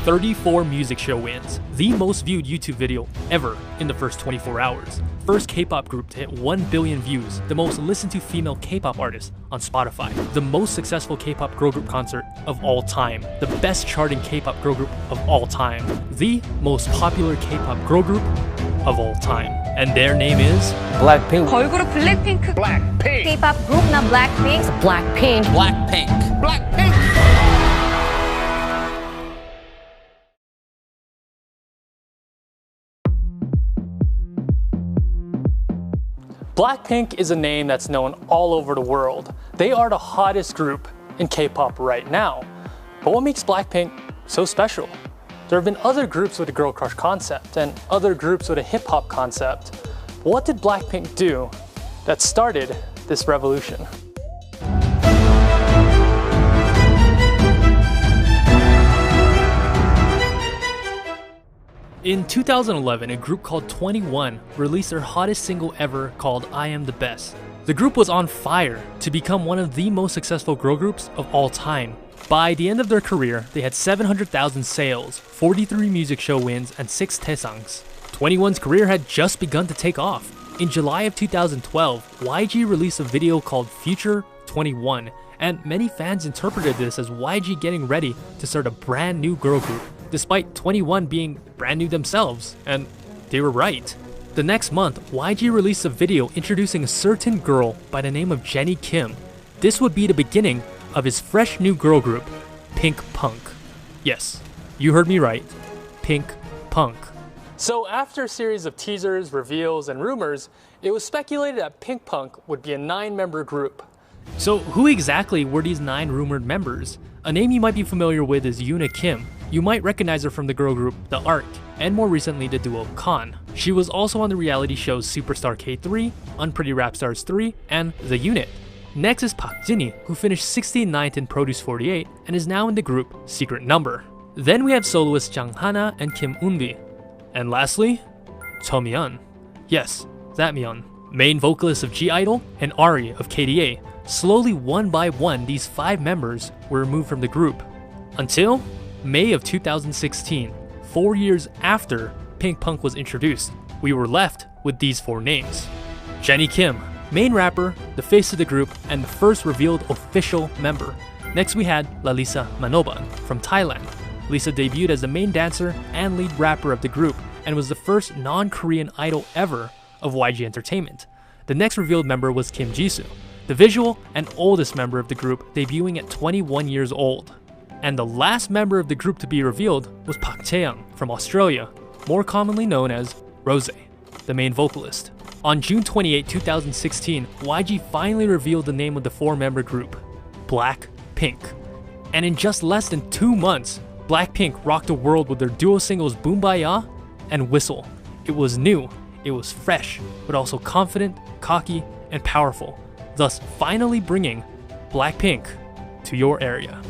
34 music show wins, the most viewed YouTube video ever in the first 24 hours. First K-pop group to hit 1 billion views, the most listened to female K-pop artist on Spotify, the most successful K-pop girl group concert of all time, the best charting K-pop girl group of all time, the most popular K-pop girl group of all time. And their name is BLACKPINK. 걸그룹 블랙핑크. BLACKPINK. K-pop group na BLACKPINK. BLACKPINK. BLACKPINK. BLACKPINK. BLACKPINK is a name that's known all over the world. They are the hottest group in K-pop right now. But what makes BLACKPINK so special? There have been other groups with a girl crush concept and other groups with a hip-hop concept. But what did BLACKPINK do that started this revolution? In 2011, a group called 21 released their hottest single ever called I Am the Best. The group was on fire to become one of the most successful girl groups of all time. By the end of their career, they had 700,000 sales, 43 music show wins, and 6 taesangs. 21's career had just begun to take off. In July of 2012, YG released a video called Future 21, and many fans interpreted this as YG getting ready to start a brand new girl group, despite 21 being brand new themselves, and they were right. The next month, YG released a video introducing a certain girl by the name of Jennie Kim. This would be the beginning of his fresh new girl group, Pink Punk. Yes, you heard me right, Pink Punk. So after a series of teasers, reveals, and rumors, it was speculated that Pink Punk would be a 9-member group. So who exactly were these 9 rumored members? A name you might be familiar with is Yoona Kim. You might recognize her from the girl group The Ark, and more recently the duo Khan. She was also on the reality shows Superstar K3, Unpretty Rap Stars 3, and The Unit. Next is Park Jinhee, who finished 69th in Produce 48 and is now in the group Secret Number. Then we have soloists Jang Hana and Kim Eunbi. And lastly, Cho Myeon. Yes, that Myeon. Main vocalist of G-Idol and Ari of KDA. Slowly one by one, these 5 members were removed from the group. Until May of 2016, 4 years after Pink Punk was introduced, we were left with these 4 names. Jennie Kim, main rapper, the face of the group, and the first revealed official member. Next we had Lalisa Manoban from Thailand. Lisa debuted as the main dancer and lead rapper of the group and was the first non-Korean idol ever of YG Entertainment. The next revealed member was Kim Jisoo, the visual and oldest member of the group, debuting at 21 years old. And the last member of the group to be revealed was Park Chae-young from Australia, more commonly known as Rose, the main vocalist. On June 28, 2016, YG finally revealed the name of the 4-member group, BLACKPINK. And in just less than 2 months, BLACKPINK rocked the world with their duo singles Boombayah and Whistle. It was new, it was fresh, but also confident, cocky, and powerful, thus finally bringing BLACKPINK to your area.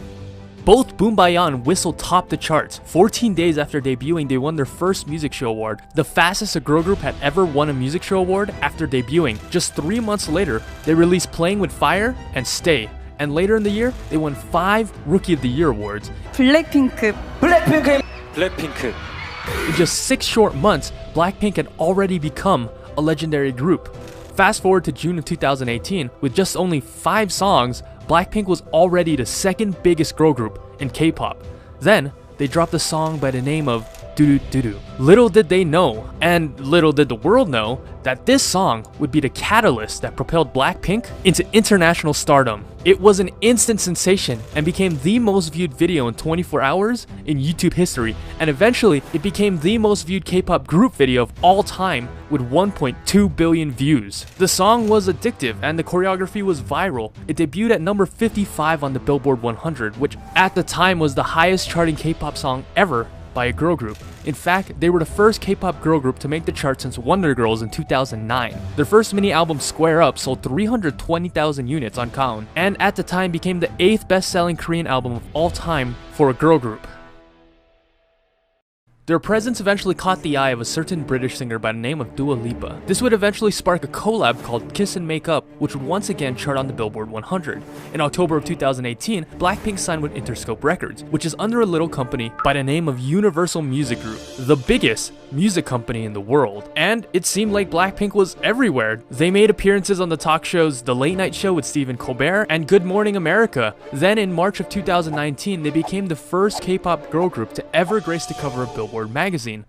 Both Boombayah and Whistle topped the charts. 14 days after debuting, they won their first music show award, the fastest a girl group had ever won a music show award after debuting. Just 3 months later, they released Playing with Fire and Stay. And later in the year, they won 5 Rookie of the Year awards. 블랙핑크. BLACKPINK. In just 6 short months, BLACKPINK had already become a legendary group. Fast forward to June of 2018, with just only 5 songs, BLACKPINK was already the 2nd biggest girl group in K-pop. Then, they dropped a song by the name of Doo Doo Doo. Little did they know, and little did the world know, that this song would be the catalyst that propelled BLACKPINK into international stardom. It was an instant sensation and became the most viewed video in 24 hours in YouTube history, and eventually it became the most viewed K-pop group video of all time with 1.2 billion views. The song was addictive and the choreography was viral. It debuted at number 55 on the Billboard 100, which at the time was the highest charting K-pop song ever by a girl group. In fact, they were the first K-pop girl group to make the chart since Wonder Girls in 2009. Their first mini album Square Up sold 320,000 units on Gaon, and at the time became the 8th best-selling Korean album of all time for a girl group. Their presence eventually caught the eye of a certain British singer by the name of Dua Lipa. This would eventually spark a collab called Kiss and Make Up, which would once again chart on the Billboard 100. In October of 2018, BLACKPINK signed with Interscope Records, which is under a little company by the name of Universal Music Group, the biggest music company in the world. And it seemed like BLACKPINK was everywhere. They made appearances on the talk shows The Late Night Show with Stephen Colbert and Good Morning America. Then in March of 2019, they became the first K-pop girl group to ever grace the cover of Billboard magazine.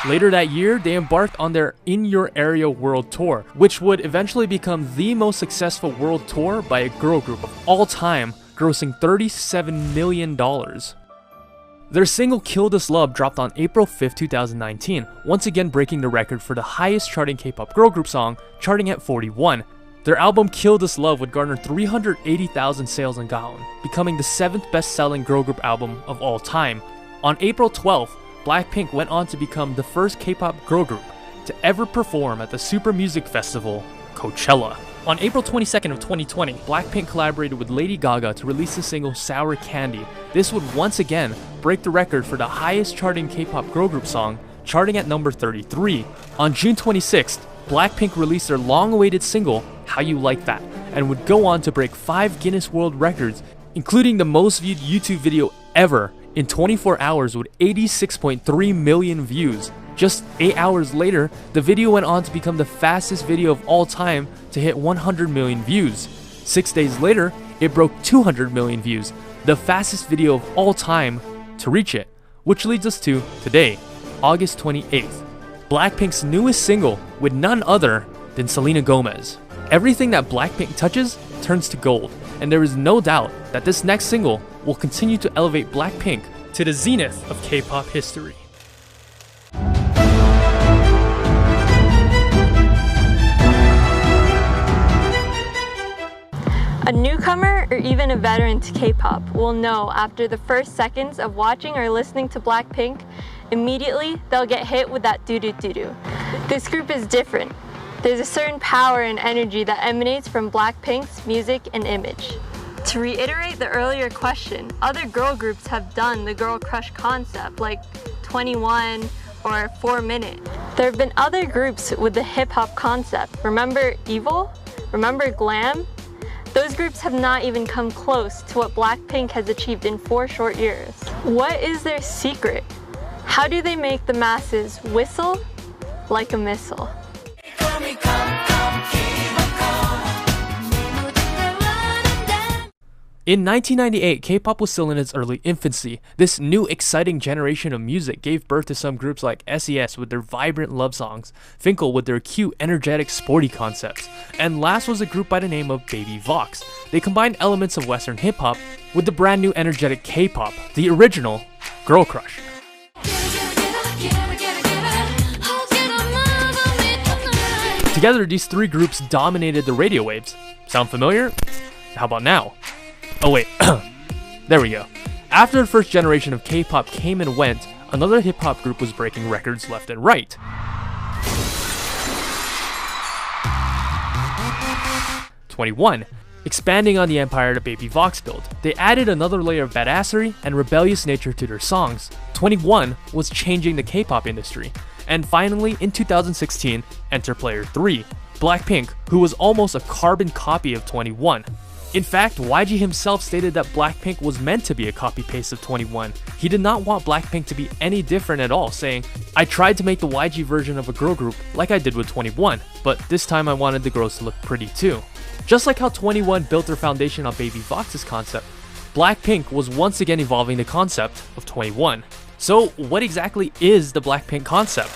Later that year, they embarked on their In Your Area World Tour, which would eventually become the most successful world tour by a girl group of all time, grossing $37 million. Their single Kill This Love dropped on April 5, 2019, once again breaking the record for the highest charting K-pop girl group song, charting at 41. Their album Kill This Love would garner 380,000 sales in Gaon, becoming the 7th best-selling girl group album of all time. On April 12th, BLACKPINK went on to become the first K-pop girl group to ever perform at the Super Music Festival, Coachella. On April 22nd of 2020, BLACKPINK collaborated with Lady Gaga to release the single Sour Candy. This would once again break the record for the highest charting K-pop girl group song, charting at number 33. On June 26th, BLACKPINK released their long-awaited single, How You Like That, and would go on to break 5 Guinness World Records, including the most viewed YouTube video ever in 24 hours with 86.3 million views. Just 8 hours later, the video went on to become the fastest video of all time to hit 100 million views. 6 days later, it broke 200 million views, the fastest video of all time to reach it, which leads us to today, August 28th. BLACKPINK's newest single with none other than Selena Gomez. Everything that BLACKPINK touches turns to gold, and there is no doubt that this next single will continue to elevate BLACKPINK to the zenith of K-pop history. A newcomer or even a veteran to K-pop will know after the first seconds of watching or listening to BLACKPINK, immediately they'll get hit with that doo-doo-doo-doo. This group is different. There's a certain power and energy that emanates from BLACKPINK's music and image. To reiterate the earlier question, other girl groups have done the girl crush concept like 21 or 4 Minute. There have been other groups with the hip-hop concept. Remember Evil? Remember Glam? Those groups have not even come close to what BLACKPINK has achieved in 4 short years. What is their secret? How do they make the masses whistle like a missile? In 1998, K-pop was still in its early infancy. This new exciting generation of music gave birth to some groups like SES with their vibrant love songs, Finkel with their cute, energetic, sporty concepts, and last was a group by the name of Baby Vox. They combined elements of Western hip-hop with the brand new energetic K-pop, the original Girl Crush. Together, these 3 groups dominated the radio waves. Sound familiar? How about now? Oh wait, there we go. After the first generation of K-pop came and went, another hip-hop group was breaking records left and right. 21. Expanding on the empire that Baby Vox built, they added another layer of badassery and rebellious nature to their songs. 21 was changing the K-pop industry. And finally, in 2016, enter player 3, BLACKPINK, who was almost a carbon copy of 21. In fact, YG himself stated that BLACKPINK was meant to be a copy-paste of 21. He did not want BLACKPINK to be any different at all, saying, "I tried to make the YG version of a girl group like I did with 21, but this time I wanted the girls to look pretty too." Just like how 21 built their foundation on Baby Vox's concept, BLACKPINK was once again evolving the concept of 21. So what exactly is the BLACKPINK concept?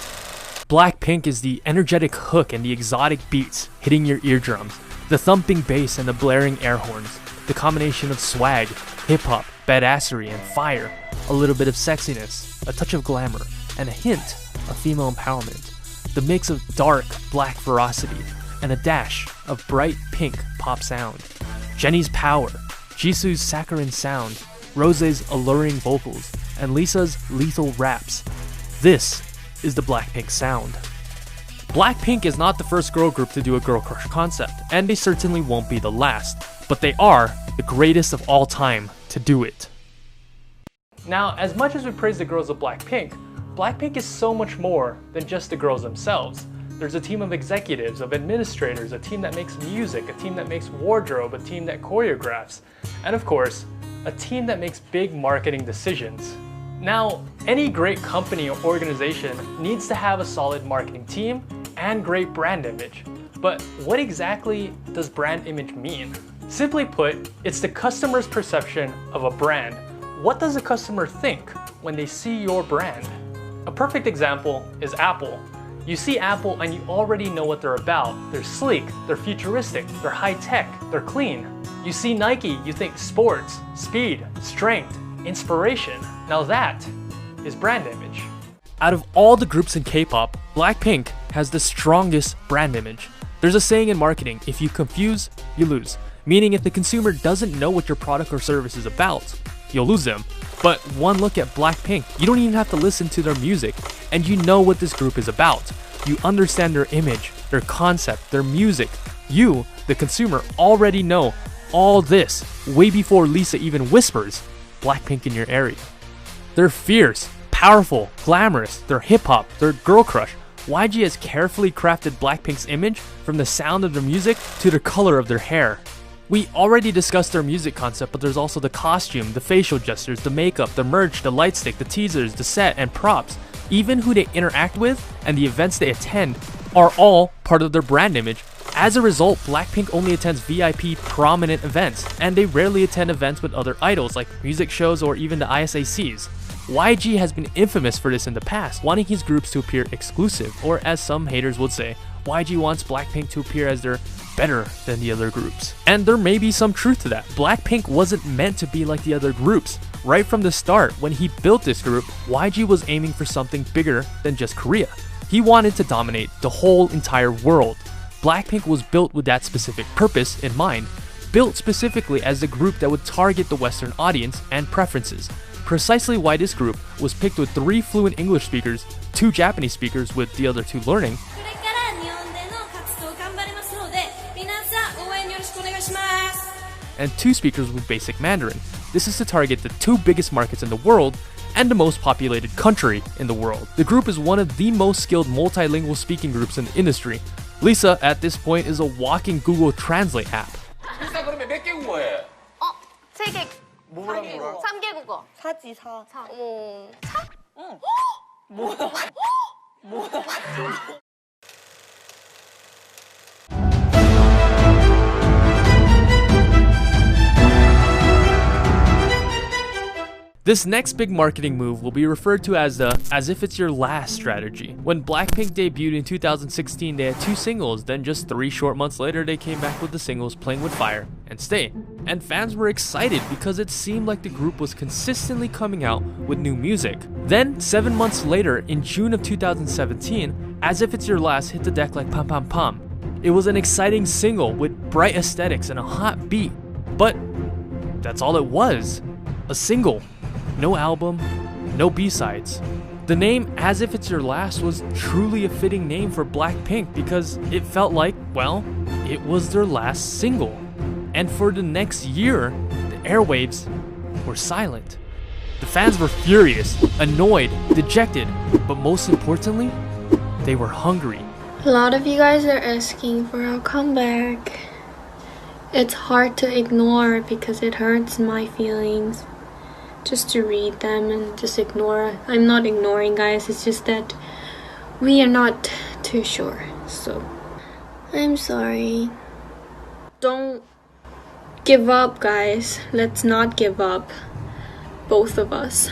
BLACKPINK is the energetic hook and the exotic beats hitting your eardrums, the thumping bass and the blaring air horns, the combination of swag, hip-hop, badassery, and fire, a little bit of sexiness, a touch of glamour, and a hint of female empowerment, the mix of dark black ferocity, and a dash of bright pink pop sound, Jennie's power, Jisoo's saccharine sound, Rose's alluring vocals, and Lisa's lethal raps. This is the BLACKPINK sound. BLACKPINK is not the first girl group to do a girl crush concept, and they certainly won't be the last, but they are the greatest of all time to do it. Now, as much as we praise the girls of BLACKPINK, BLACKPINK is so much more than just the girls themselves. There's a team of executives, of administrators, a team that makes music, a team that makes wardrobe, a team that choreographs, and of course, a team that makes big marketing decisions. Now, any great company or organization needs to have a solid marketing team and great brand image. But what exactly does brand image mean? Simply put, it's the customer's perception of a brand. What does a customer think when they see your brand? A perfect example is Apple. You see Apple and you already know what they're about. They're sleek, they're futuristic, they're high-tech, they're clean. You see Nike, you think sports, speed, strength, inspiration. Now that is brand image. Out of all the groups in K-pop, BLACKPINK has the strongest brand image. There's a saying in marketing, if you confuse, you lose. Meaning if the consumer doesn't know what your product or service is about, you'll lose them. But one look at BLACKPINK, you don't even have to listen to their music, and you know what this group is about. You understand their image, their concept, their music. You, the consumer, already know all this way before Lisa even whispers BLACKPINK in your area. They're fierce, powerful, glamorous, they're hip-hop, they're girl crush. YG has carefully crafted BLACKPINK's image from the sound of their music to the color of their hair. We already discussed their music concept, but there's also the costume, the facial gestures, the makeup, the merch, the light stick, the teasers, the set, and props. Even who they interact with and the events they attend are all part of their brand image. As a result, BLACKPINK only attends VIP prominent events, and they rarely attend events with other idols like music shows or even the ISACs. YG has been infamous for this in the past, wanting his groups to appear exclusive, or as some haters would say, YG wants BLACKPINK to appear as they're better than the other groups. And there may be some truth to that. BLACKPINK wasn't meant to be like the other groups. Right from the start, when he built this group, YG was aiming for something bigger than just Korea. He wanted to dominate the whole entire world. BLACKPINK was built with that specific purpose in mind, built specifically as the group that would target the Western audience and preferences. Precisely why this group was picked with 3 fluent English speakers, 2 Japanese speakers with the other 2 learning, and 2 speakers with basic Mandarin. This is to target the 2 biggest markets in the world and the most populated country in the world. The group is one of the most skilled multilingual speaking groups in the industry. Lisa, at this point, is a walking Google Translate app. 리사 그러면 몇 개 국어해? 3개. 뭐랑 뭐랑? 3개 국어. 4지 4. 어머. This next big marketing move will be referred to as the "as if it's your last" strategy. When BLACKPINK debuted in 2016, they had 2 singles, then just 3 short months later they came back with the singles Playing With Fire and Stay. And fans were excited because it seemed like the group was consistently coming out with new music. Then, 7 months later, in June of 2017, As If It's Your Last hit the deck like pam pam pam. It was an exciting single with bright aesthetics and a hot beat, but that's all it was, a single. No album, no B-sides. The name As If It's Your Last was truly a fitting name for BLACKPINK because it felt like, well, it was their last single. And for the next year, the airwaves were silent. The fans were furious, annoyed, dejected, but most importantly, they were hungry. A lot of you guys are asking for a comeback. It's hard to ignore because it hurts my feelings. Just to read them and just ignore. I'm not ignoring, guys, it's just that we are not too sure, so I'm sorry. Don't give up, guys. Let's not give up, both of us.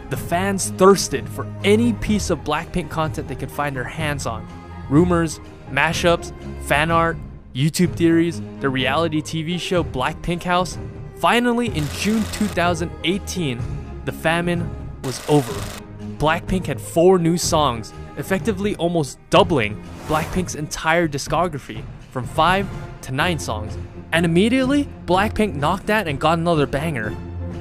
The fans thirsted for any piece of BLACKPINK content they could find their hands on. Rumors, mashups, fan art, YouTube theories, the reality TV show BLACKPINK House. Finally, in June 2018, the famine was over. BLACKPINK had 4 new songs, effectively almost doubling BLACKPINK's entire discography from 5 to 9 songs. And immediately, BLACKPINK knocked that and got another banger.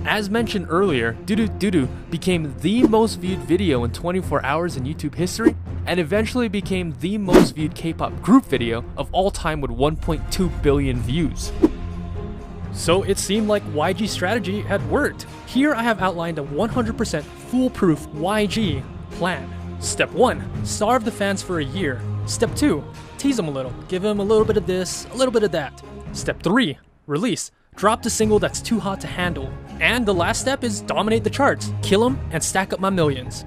As mentioned earlier, Doo Doo Doo Doo became the most viewed video in 24 hours in YouTube history, and eventually became the most viewed K-pop group video of all time with 1.2 billion views. So it seemed like YG's strategy had worked. Here I have outlined a 100% foolproof YG plan. Step 1, starve the fans for a year. Step 2, tease them a little, give them a little bit of this, a little bit of that. Step 3, release. Drop the single that's too hot to handle. And the last step is dominate the charts, kill them, and stack up my millions.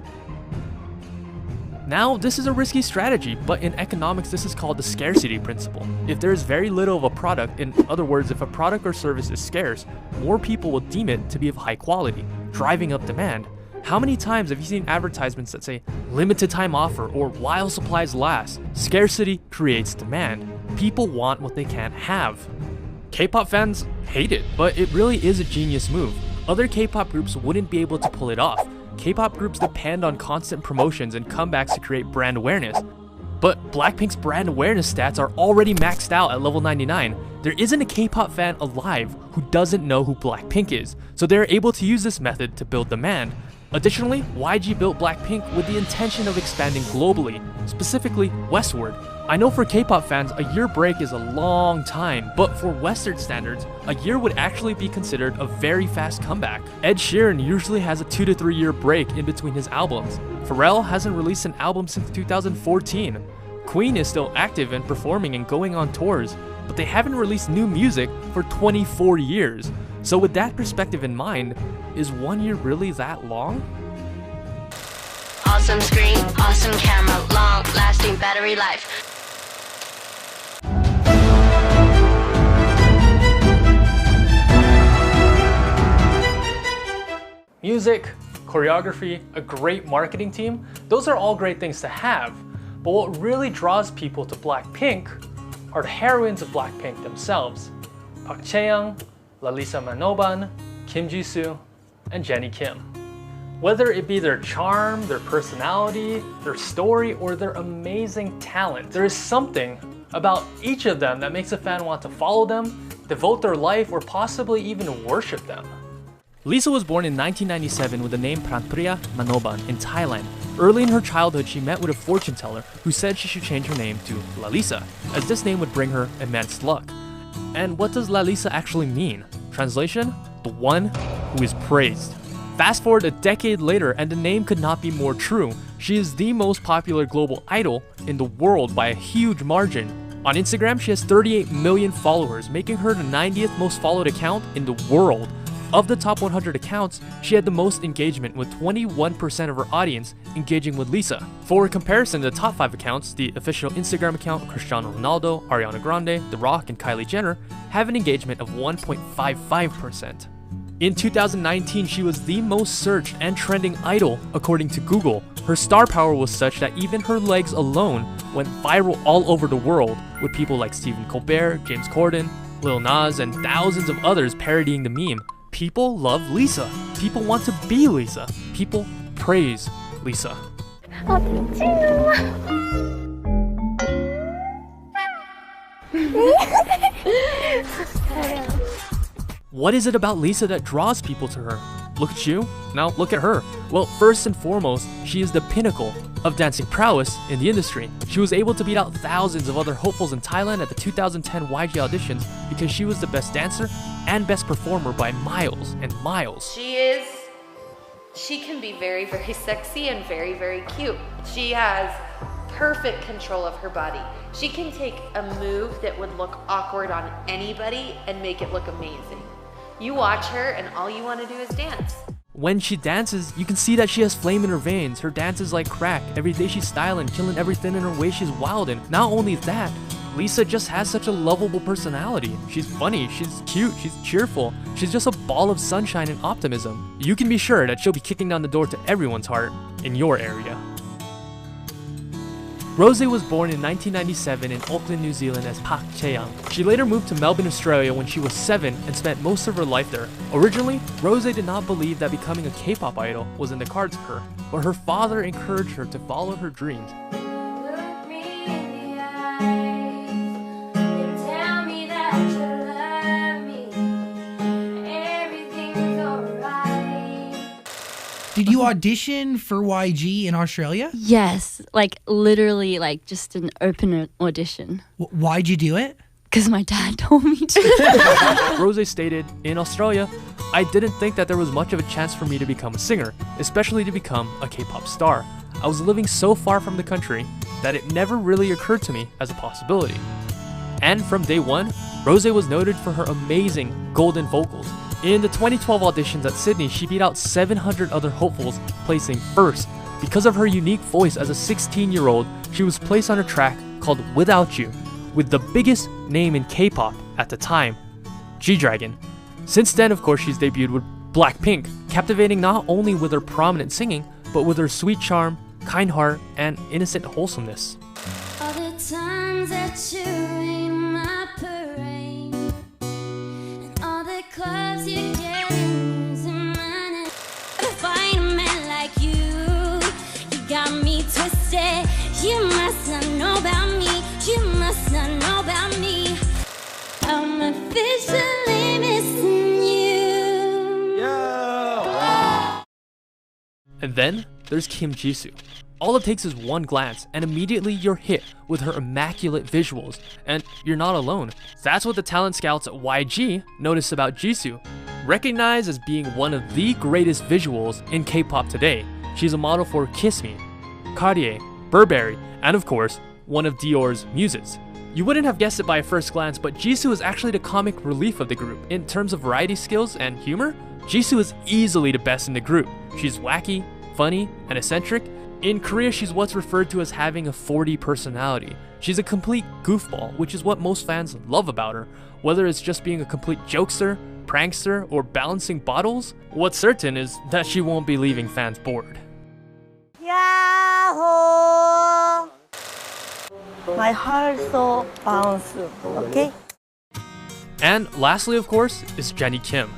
Now, this is a risky strategy, but in economics this is called the scarcity principle. If there is very little of a product, in other words, if a product or service is scarce, more people will deem it to be of high quality, driving up demand. How many times have you seen advertisements that say, limited time offer, or while supplies last? Scarcity creates demand. People want what they can't have. K-pop fans hate it, but it really is a genius move. Other K-pop groups wouldn't be able to pull it off. K-pop groups depend on constant promotions and comebacks to create brand awareness. But Blackpink's brand awareness stats are already maxed out at level 99. There isn't a K-pop fan alive who doesn't know who Blackpink is, so they're able to use this method to build demand. Additionally, YG built Blackpink with the intention of expanding globally, specifically westward. I know for K-pop fans, a year break is a long time, but for Western standards, a year would actually be considered a very fast comeback. Ed Sheeran usually has a 2 to 3 year break in between his albums. Pharrell hasn't released an album since 2014. Queen is still active and performing and going on tours, but they haven't released new music for 24 years. So with that perspective in mind, is 1 year really that long? Awesome screen, awesome camera, long lasting battery life. Music, choreography, a great marketing team, those are all great things to have. But what really draws people to Blackpink are the heroines of Blackpink themselves. Park Chae-young, Lalisa Manoban, Kim Jisoo, and Jennie Kim. Whether it be their charm, their personality, their story, or their amazing talent, there is something about each of them that makes a fan want to follow them, devote their life, or possibly even worship them. Lisa was born in 1997 with the name Pranpriya Manoban in Thailand. Early in her childhood, she met with a fortune teller who said she should change her name to Lalisa, as this name would bring her immense luck. And what does Lalisa actually mean? Translation? The one who is praised. Fast forward a decade later and the name could not be more true. She is the most popular global idol in the world by a huge margin. On Instagram, she has 38 million followers, making her the 90th most followed account in the world. Of the top 100 accounts, she had the most engagement, with 21% of her audience engaging with Lisa. For comparison, the top 5 accounts, the official Instagram account, Cristiano Ronaldo, Ariana Grande, The Rock, and Kylie Jenner, have an engagement of 1.55%. In 2019, she was the most searched and trending idol according to Google. Her star power was such that even her legs alone went viral all over the world, with people like Stephen Colbert, James Corden, Lil Nas, and thousands of others parodying the meme. People love Lisa. People want to be Lisa. People praise Lisa. What is it about Lisa that draws people to her? Look at you, now look at her. Well, first and foremost, she is the pinnacle of dancing prowess in the industry. She was able to beat out thousands of other hopefuls in Thailand at the 2010 YG auditions because she was the best dancer and best performer by miles and miles. She can be very, very sexy and very, very cute. She has perfect control of her body. She can take a move that would look awkward on anybody and make it look amazing. You watch her and all you want to do is dance. When she dances, you can see that she has flame in her veins. Her dance is like crack. Every day she's styling, killing everything in her way. She's wild, and not only that, Lisa just has such a lovable personality. She's funny, she's cute, she's cheerful. She's just a ball of sunshine and optimism. You can be sure that she'll be kicking down the door to everyone's heart in your area. Rosé was born in 1997 in Auckland, New Zealand as Park Chae-young. She later moved to Melbourne, Australia when she was 7 and spent most of her life there. Originally, Rosé did not believe that becoming a K-pop idol was in the cards for her, but her father encouraged her to follow her dreams. Look me in the eyes and tell me that you love me. Everything's alright. Did you audition for YG in Australia? Yes, like literally like just an open audition. Why'd you do it? Because my dad told me to. Rose stated, in Australia, I didn't think that there was much of a chance for me to become a singer, especially to become a K-pop star. I was living so far from the country that it never really occurred to me as a possibility. And from day one, Rose was noted for her amazing golden vocals. In the 2012 auditions at Sydney, she beat out 700 other hopefuls, placing first. Because of her unique voice as a 16-year-old, she was placed on a track called Without You, with the biggest name in K-pop at the time, G-Dragon. Since then, of course, she's debuted with BLACKPINK, captivating not only with her prominent singing, but with her sweet charm, kind heart, and innocent wholesomeness. All the times that you rain my parade, and all the clubs you get in using my name. To find a man like you got me twisted. You must not know about me. You must not know about me. I'm officially missing you. Yeah. And then there's Kim Jisoo. All it takes is one glance, and immediately you're hit with her immaculate visuals, and you're not alone. That's what the talent scouts at YG noticed about Jisoo. Recognized as being one of the greatest visuals in K-pop today, she's a model for Kiss Me, Cartier, Burberry, and of course, one of Dior's muses. You wouldn't have guessed it by a first glance, but Jisoo is actually the comic relief of the group. In terms of variety skills and humor, Jisoo is easily the best in the group. She's wacky, funny, and eccentric. In Korea, she's what's referred to as having a 40 personality. She's a complete goofball, which is what most fans love about her. Whether it's just being a complete jokester, prankster, or balancing bottles, what's certain is that she won't be leaving fans bored. Yahoo! My heart so bounce, okay? And lastly, of course, is Jennie Kim.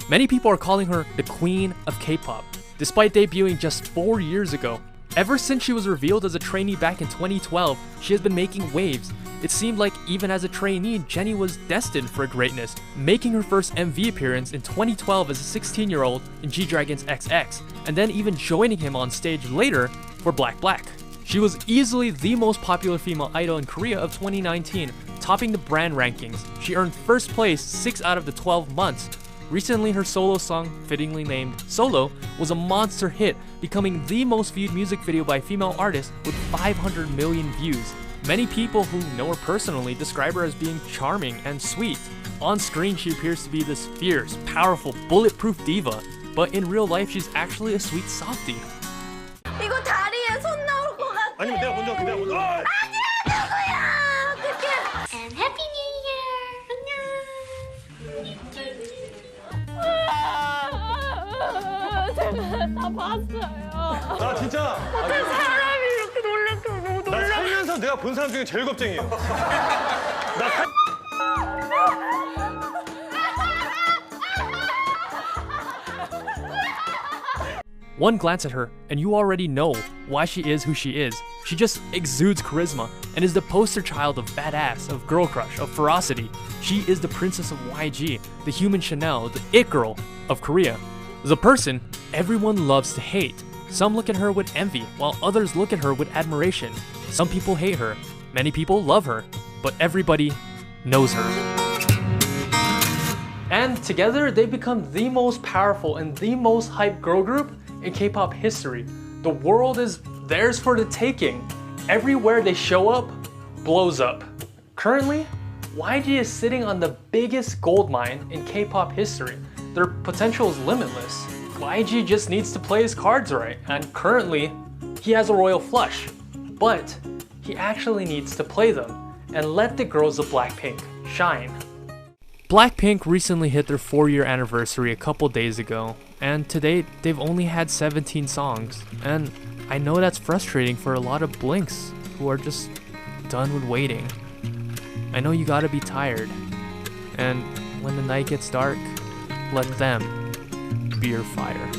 Many people are calling her the queen of K-pop, despite debuting just 4 years ago. Ever since she was revealed as a trainee back in 2012, she has been making waves. It seemed like even as a trainee, Jennie was destined for greatness, making her first MV appearance in 2012 as a 16-year-old in G-Dragon's XX, and then even joining him on stage later for BLACK. She was easily the most popular female idol in Korea of 2019, topping the brand rankings. She earned first place 6 out of the 12 months. Recently, her solo song, fittingly named Solo, was a monster hit, becoming the most viewed music video by a female artist with 500 million views. Many people who know her personally describe her as being charming and sweet. On screen, she appears to be this fierce, powerful, bulletproof diva, but in real life, she's actually a sweet softie. 이거 다리에 손 나올 것 같아. 아니면 내가 먼저 할게, 아니야, 누구야? 어떡해. And Happy New Year. 제가 다 봤어요. 나 진짜 어떤 사람이 이렇게 놀랄까 너무 놀라. 나 살면서 내가 본 사람 중에 제일 겁쟁이에요. One glance at her, and you already know why she is who she is. She just exudes charisma and is the poster child of badass, of girl crush, of ferocity. She is the princess of YG, the human Chanel, the it girl of Korea. The person everyone loves to hate. Some look at her with envy, while others look at her with admiration. Some people hate her, many people love her, but everybody knows her. And together, they become the most powerful and the most hyped girl group in K-pop history. The world is theirs for the taking. Everywhere they show up, blows up. Currently, YG is sitting on the biggest gold mine in K-pop history. Their potential is limitless. YG just needs to play his cards right, and currently, he has a royal flush. But he actually needs to play them and let the girls of BLACKPINK shine. BLACKPINK recently hit their 4-year anniversary a couple days ago, and to date, they've only had 17 songs. And I know that's frustrating for a lot of Blinks who are just done with waiting. I know you gotta be tired, and when the night gets dark, let them be your fire.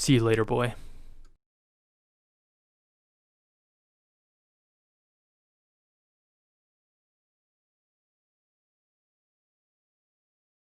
See you later, boy.